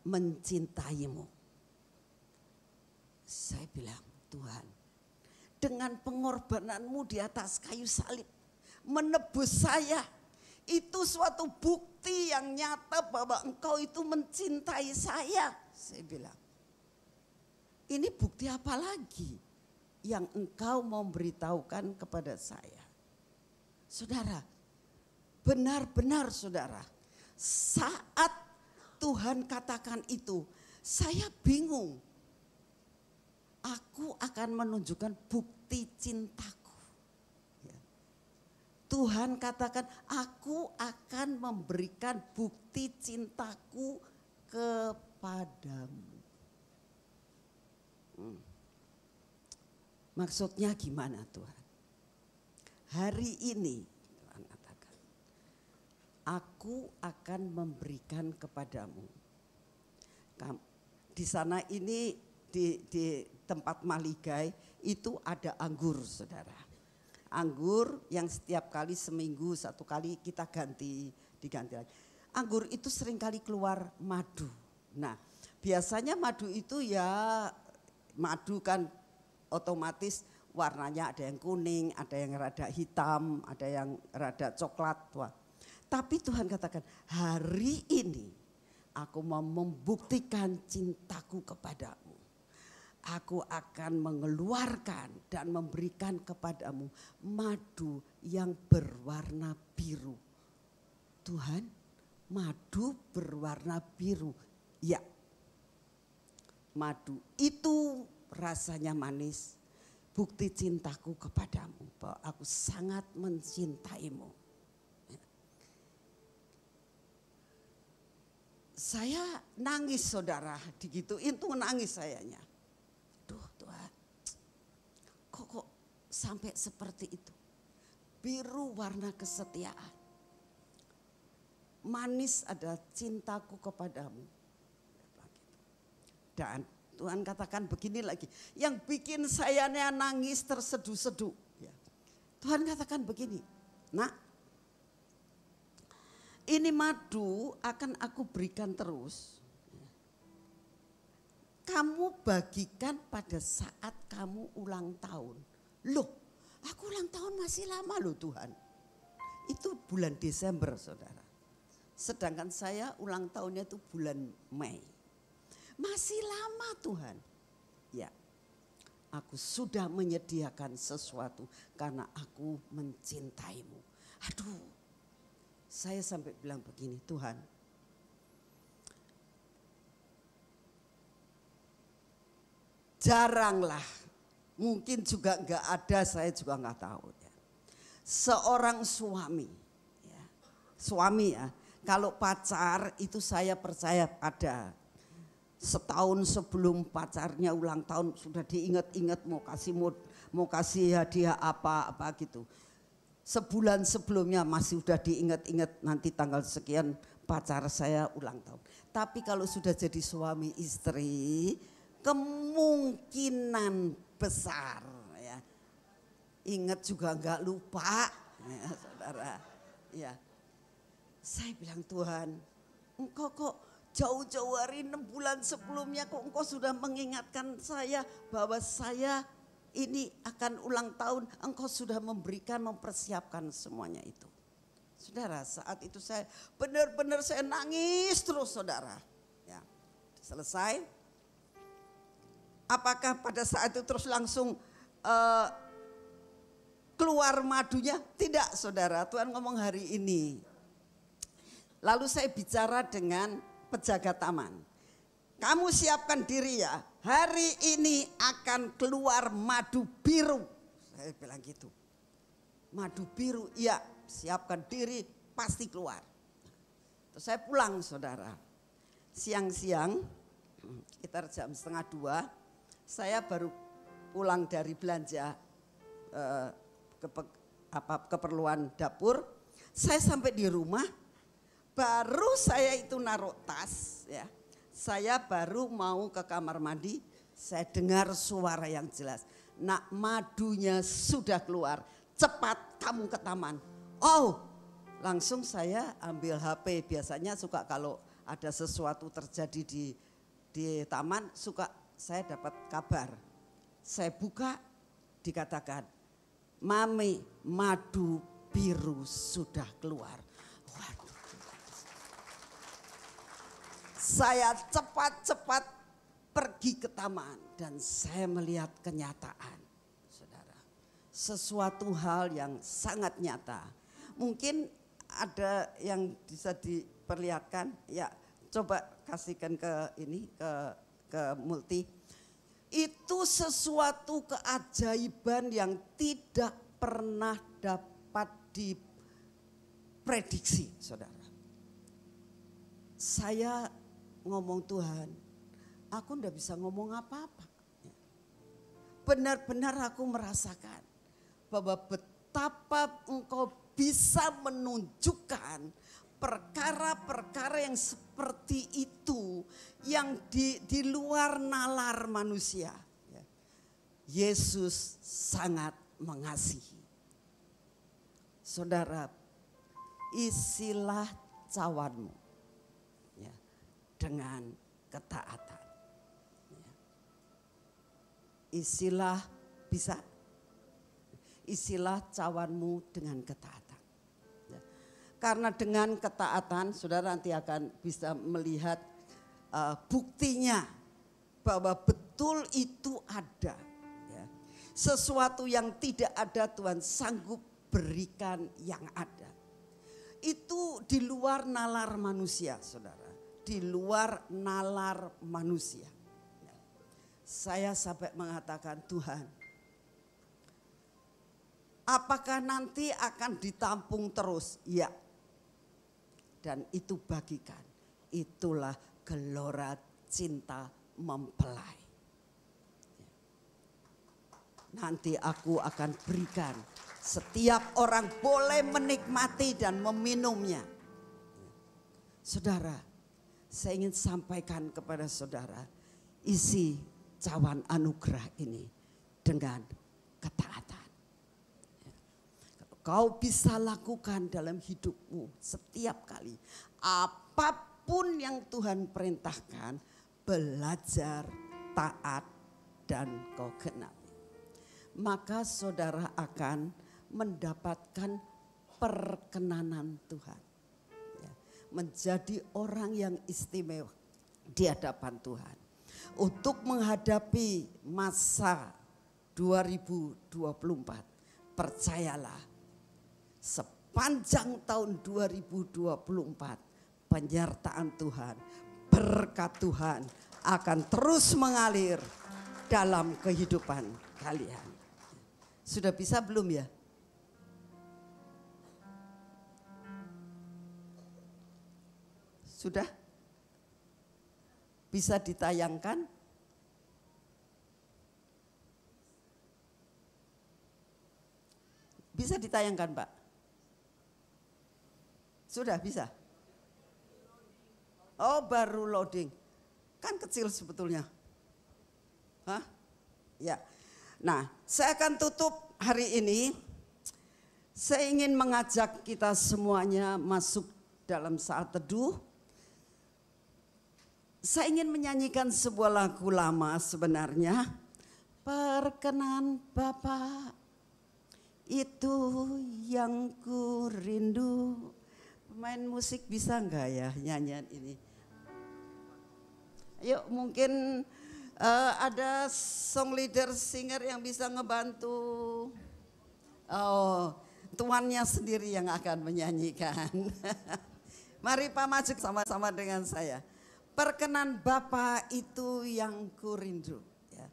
mencintaimu." Saya bilang, Tuhan, dengan pengorbananmu di atas kayu salib, menebus saya, itu suatu bukti yang nyata bahwa engkau itu mencintai saya. Saya bilang, ini bukti apa lagi yang engkau mau beritahukan kepada saya? Saudara, benar-benar saudara, saat Tuhan katakan itu, saya bingung. Aku akan menunjukkan bukti cintaku. Tuhan katakan, aku akan memberikan bukti cintaku kepadamu. Maksudnya gimana Tuhan? Hari ini Tuhan katakan, aku akan memberikan kepadamu. Di sana ini di tempat Maligai itu ada anggur, saudara. Anggur yang setiap kali seminggu 1 kali kita diganti lagi. Anggur itu seringkali keluar madu. Nah, biasanya madu itu ya madu kan otomatis warnanya ada yang kuning, ada yang rada hitam, ada yang rada coklat. Wah. Tapi Tuhan katakan, hari ini aku mau membuktikan cintaku kepadamu. Aku akan mengeluarkan dan memberikan kepadamu madu yang berwarna biru. Tuhan, madu berwarna biru. Ya. madu itu rasanya manis, bukti cintaku kepadamu, bahwa aku sangat mencintaimu. Saya nangis saudara, digituin tuh nangis sayanya. Duh Tuhan, kok sampai seperti itu. Biru warna kesetiaan. Manis ada cintaku kepadamu. Dan Tuhan katakan begini lagi, yang bikin saya nangis terseduh-seduh. Tuhan katakan begini, nak, ini madu akan aku berikan terus. Kamu bagikan pada saat kamu ulang tahun. Loh, aku ulang tahun masih lama loh Tuhan. Itu bulan Desember saudara. Sedangkan saya ulang tahunnya itu bulan Mei. Masih lama Tuhan. Ya, aku sudah menyediakan sesuatu karena aku mencintaimu. Aduh, saya sampai bilang begini, Tuhan, jaranglah, mungkin juga enggak ada, saya juga enggak tahu. Ya. Seorang suami, ya, suami ya, kalau pacar itu saya percaya ada. Setahun sebelum pacarnya ulang tahun sudah diingat-ingat mau kasih hadiah apa gitu. Sebulan sebelumnya masih sudah diingat-ingat nanti tanggal sekian pacar saya ulang tahun. Tapi kalau sudah jadi suami istri, kemungkinan besar ya. Ingat juga enggak lupa ya, saudara. Ya. Saya bilang Tuhan, engkau kok jauh-jauh hari 6 bulan sebelumnya kok engkau sudah mengingatkan saya bahwa saya ini akan ulang tahun. Engkau sudah mempersiapkan semuanya itu. Saudara, saat itu saya benar-benar saya nangis terus saudara. Ya, selesai. Apakah pada saat itu terus langsung keluar madunya? Tidak saudara, Tuhan ngomong hari ini. Lalu saya bicara dengan penjaga taman. Kamu siapkan diri ya, hari ini akan keluar madu biru. Saya bilang gitu. Madu biru, iya siapkan diri pasti keluar. Terus saya pulang saudara. Siang-siang, sekitar jam 1:30, saya baru pulang dari belanja keperluan dapur. Saya sampai di rumah, baru saya itu naruh tas ya. Saya baru mau ke kamar mandi, saya dengar suara yang jelas. Nak, madunya sudah keluar, cepat kamu ke taman. Oh, langsung saya ambil HP. Biasanya suka kalau ada sesuatu terjadi di taman, suka saya dapat kabar. Saya buka, dikatakan, Mami, madu biru sudah keluar. Waduh. Saya cepat-cepat pergi ke taman dan saya melihat kenyataan, saudara. Sesuatu hal yang sangat nyata. Mungkin ada yang bisa diperlihatkan, ya coba kasihkan ke ini, ke multi. Itu sesuatu keajaiban yang tidak pernah dapat diprediksi, saudara. Saya ngomong Tuhan, aku ndak bisa ngomong apa-apa. Benar-benar aku merasakan bahwa betapa engkau bisa menunjukkan perkara-perkara yang seperti itu yang di luar nalar manusia. Yesus sangat mengasihi. Saudara, isilah cawanmu dengan ketaatan. Isilah bisa, isilah cawanmu dengan ketaatan. Karena dengan ketaatan, saudara nanti akan bisa melihat buktinya bahwa betul itu ada. Sesuatu yang tidak ada Tuhan sanggup berikan yang ada. Itu di luar nalar manusia, saudara. Di luar nalar manusia. Saya sampai mengatakan, Tuhan, apakah nanti akan ditampung terus? Ya. Dan itu bagikan. Itulah gelora cinta mempelai. Nanti aku akan berikan. Setiap orang boleh menikmati dan meminumnya. Saudara, saya ingin sampaikan kepada saudara, isi cawan anugerah ini dengan ketaatan. Kau bisa lakukan dalam hidupmu setiap kali. Apapun yang Tuhan perintahkan, belajar, taat, dan kau genapi. Maka saudara akan mendapatkan perkenanan Tuhan. Menjadi orang yang istimewa di hadapan Tuhan. Untuk menghadapi masa 2024, percayalah, sepanjang tahun 2024 penyertaan Tuhan, berkat Tuhan akan terus mengalir dalam kehidupan kalian. Sudah bisa belum ya? Sudah? Bisa ditayangkan? Bisa ditayangkan, Pak? Sudah bisa? Oh, baru loading. Kan kecil sebetulnya. Hah? Ya. Nah, saya akan tutup hari ini. Saya ingin mengajak kita semuanya masuk dalam saat teduh. Saya ingin menyanyikan sebuah lagu lama sebenarnya. Perkenan Bapa, itu yang ku rindu. Pemain musik bisa enggak ya nyanyian ini? Yuk, mungkin ada song leader singer yang bisa ngebantu. Oh, tuannya sendiri yang akan menyanyikan. Mari Pak maju sama-sama dengan saya. Perkenan Bapa, itu yang ku rindu. Ya.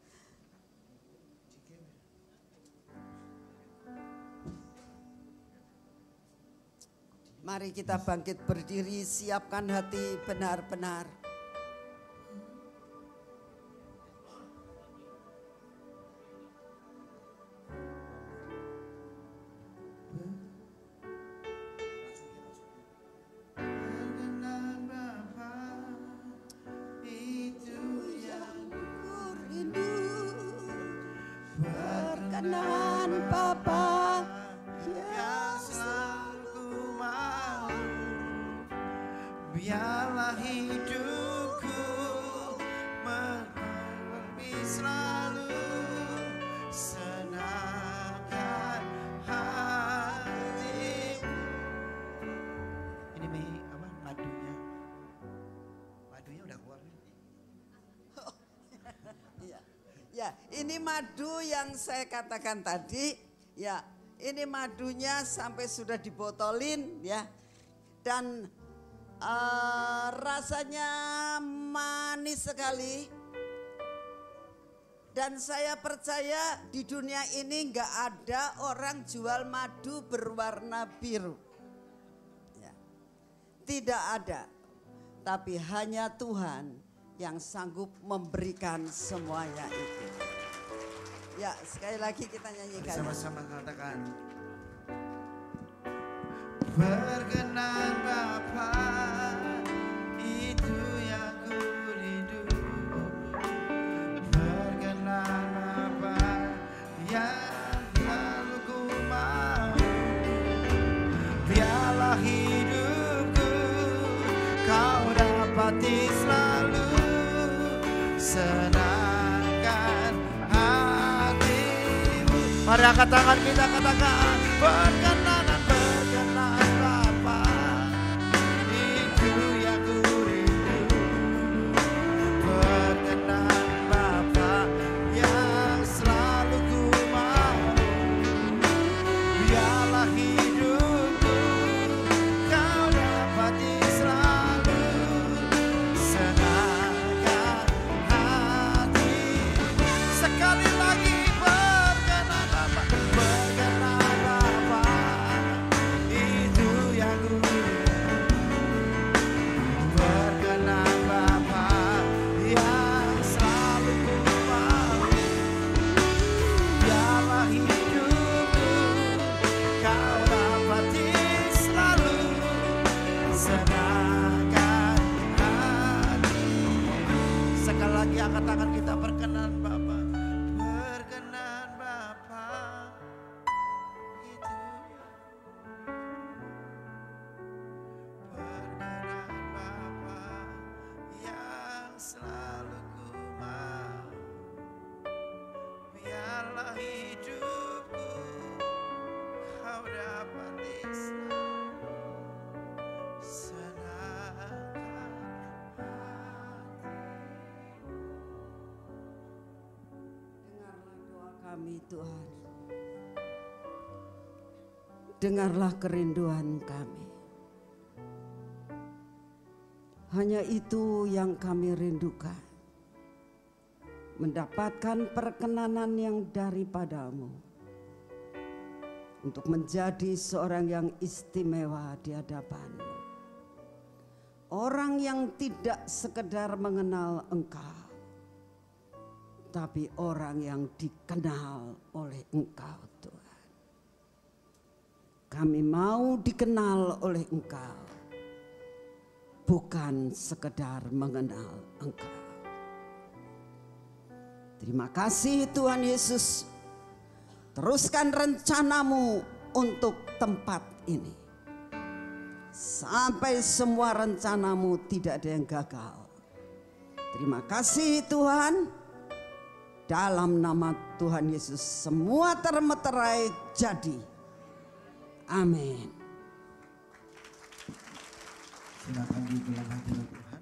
Mari kita bangkit berdiri, siapkan hati benar-benar. Perkenan Bapa yang selalu ku mau, biarlah hidupku menghadapi selalu, senangkan hatimu. Ini apa madunya? Madunya udah keluar. Ya, ini madu yang saya katakan tadi, ya, ini madunya sampai sudah dibotolin, ya, dan rasanya manis sekali. Dan saya percaya di dunia ini nggak ada orang jual madu berwarna biru, ya, tidak ada, tapi hanya Tuhan yang sanggup memberikan semuanya itu. Ya, sekali lagi kita nyanyikan. Sama-sama katakan. Perkenan Bapa, itu yang ku rindu. Perkenan Bapa yang selalu ku mau, biarlah hidupku kau dapati selalu, senangkan hatimu. Mari angkat tangan kita katakan, perkenan Bapa, itu yang ku rindu. Perkenan Bapa yang selalu ku mau, biarlah hidupku kau dapati selalu, senangkan hatimu. sekali lagi berkenan Bapa, berkenan Bapa, itu yang ku berkenan Bapa, yang selalu ku mau. Biarlah hidupku kau dapati selalu, senangkan hati. Sekali lagi angkat tangan kita, berkenan Bapa, berkenan Bapa, itu berkenan Bapa, yang selalu ku mau. Biarlah hidupku kau dapati selalu, senangkan hati. Dengarlah doa kami Tuhan. Dengarlah kerinduan kami. Hanya itu yang kami rindukan. Mendapatkan perkenanan yang daripadamu. Untuk menjadi seorang yang istimewa di hadapanmu. Orang yang tidak sekedar mengenal Engkau, tapi orang yang dikenal oleh Engkau Tuhan. Kami mau dikenal oleh Engkau, bukan sekedar mengenal Engkau. Terima kasih Tuhan Yesus. Teruskan rencanamu untuk tempat ini. Sampai semua rencanamu tidak ada yang gagal. Terima kasih Tuhan. Dalam nama Tuhan Yesus semua termeterai jadi. Amin. Silakan digelar hadirat Tuhan.